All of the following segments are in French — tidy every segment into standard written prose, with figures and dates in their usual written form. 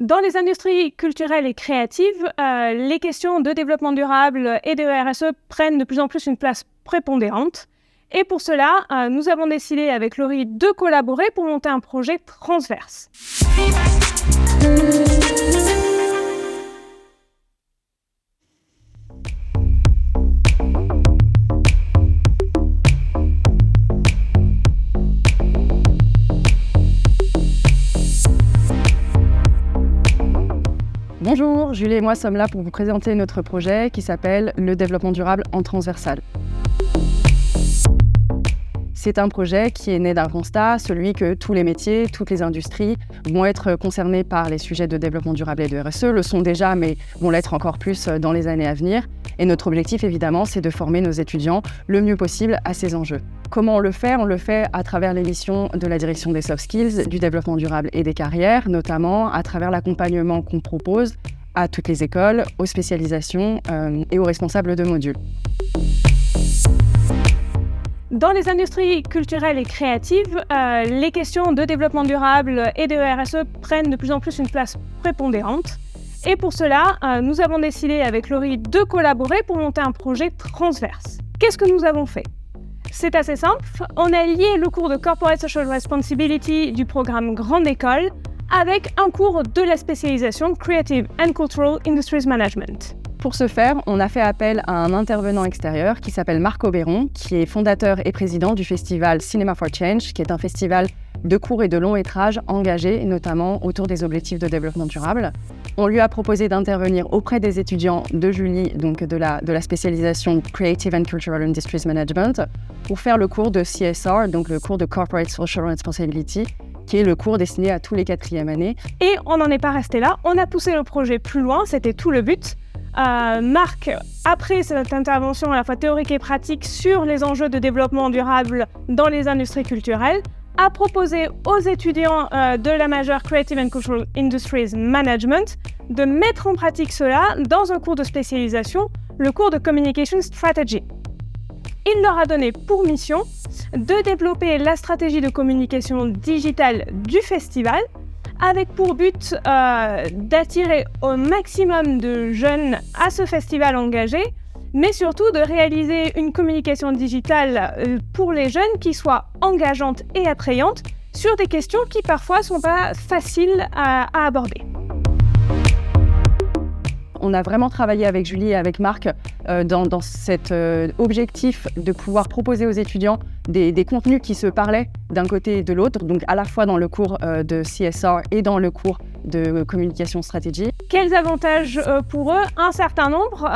Dans les industries culturelles et créatives, les questions de développement durable et de RSE prennent de plus en plus une place prépondérante. Et pour cela, nous avons décidé avec Laurie de collaborer pour monter un projet transverse. Bonjour, Julie et moi sommes là pour vous présenter notre projet qui s'appelle le développement durable en transversal. C'est un projet qui est né d'un constat, celui que tous les métiers, toutes les industries vont être concernés par les sujets de développement durable et de RSE, le sont déjà mais vont l'être encore plus dans les années à venir. Et notre objectif évidemment, c'est de former nos étudiants le mieux possible à ces enjeux. Comment on le fait? On le fait à travers les missions de la direction des soft skills, du développement durable et des carrières, notamment à travers l'accompagnement qu'on propose à toutes les écoles, aux spécialisations et aux responsables de modules. Dans les industries culturelles et créatives, les questions de développement durable et de RSE prennent de plus en plus une place prépondérante. Et pour cela, nous avons décidé avec Laurie de collaborer pour monter un projet transverse. Qu'est-ce que nous avons fait? C'est assez simple, on a lié le cours de Corporate Social Responsibility du programme Grande École avec un cours de la spécialisation Creative and Cultural Industries Management. Pour ce faire, on a fait appel à un intervenant extérieur qui s'appelle Marc Auberon, qui est fondateur et président du festival Cinema for Change, qui est un festival de courts et de longs métrages engagés, notamment autour des objectifs de développement durable. On lui a proposé d'intervenir auprès des étudiants de Julie, donc de la spécialisation Creative and Cultural Industries Management, pour faire le cours de CSR, donc le cours de Corporate Social Responsibility, qui est le cours destiné à tous les 4e années. Et on n'en est pas resté là, on a poussé le projet plus loin, c'était tout le but. Marc, après cette intervention à la fois théorique et pratique sur les enjeux de développement durable dans les industries culturelles, a proposé aux étudiants de la majeure Creative and Cultural Industries Management de mettre en pratique cela dans un cours de spécialisation, le cours de Communication Strategy. Il leur a donné pour mission de développer la stratégie de communication digitale du festival, avec pour but d'attirer au maximum de jeunes à ce festival engagé, mais surtout de réaliser une communication digitale pour les jeunes qui soit engageante et attrayante sur des questions qui parfois ne sont pas faciles à aborder. On a vraiment travaillé avec Julie et avec Marc dans cet objectif de pouvoir proposer aux étudiants des contenus qui se parlaient d'un côté et de l'autre, donc à la fois dans le cours de CSR et dans le cours de communication stratégie. Quels avantages pour eux? Un certain nombre.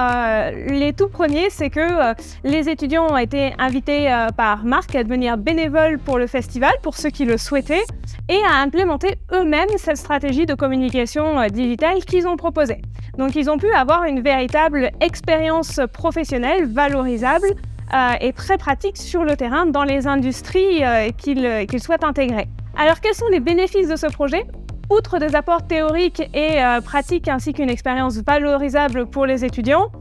Les tout premiers, c'est que les étudiants ont été invités par Marc à devenir bénévoles pour le festival, pour ceux qui le souhaitaient, et à implémenter eux-mêmes cette stratégie de communication digitale qu'ils ont proposée. Donc ils ont pu avoir une véritable expérience professionnelle valorisable et très pratique sur le terrain dans les industries qu'ils souhaitent intégrer. Alors quels sont les bénéfices de ce projet? Outre des apports théoriques et pratiques ainsi qu'une expérience valorisable pour les étudiants,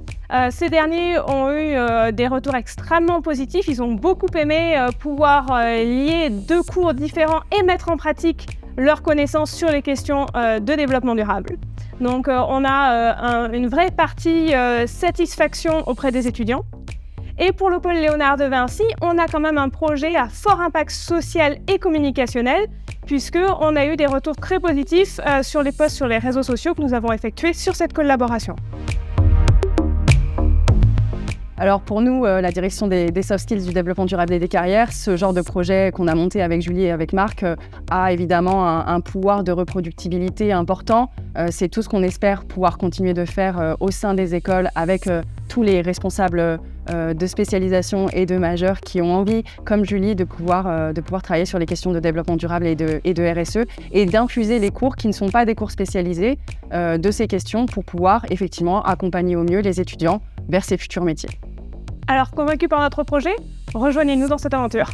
ces derniers ont eu des retours extrêmement positifs. Ils ont beaucoup aimé pouvoir lier deux cours différents et mettre en pratique leurs connaissances sur les questions de développement durable. Donc on a une vraie partie satisfaction auprès des étudiants. Et pour le pôle Léonard de Vinci, on a quand même un projet à fort impact social et communicationnel, puisqu'on a eu des retours très positifs sur les posts sur les réseaux sociaux que nous avons effectués sur cette collaboration. Alors pour nous, la direction des soft skills, du développement durable et des carrières, ce genre de projet qu'on a monté avec Julie et avec Marc a évidemment un pouvoir de reproductibilité important. C'est tout ce qu'on espère pouvoir continuer de faire au sein des écoles avec tous les responsables de spécialisation et de majeurs qui ont envie, comme Julie, de pouvoir travailler sur les questions de développement durable et de RSE et d'infuser les cours qui ne sont pas des cours spécialisés de ces questions pour pouvoir effectivement accompagner au mieux les étudiants vers ces futurs métiers. Alors, convaincus par notre projet, rejoignez-nous dans cette aventure.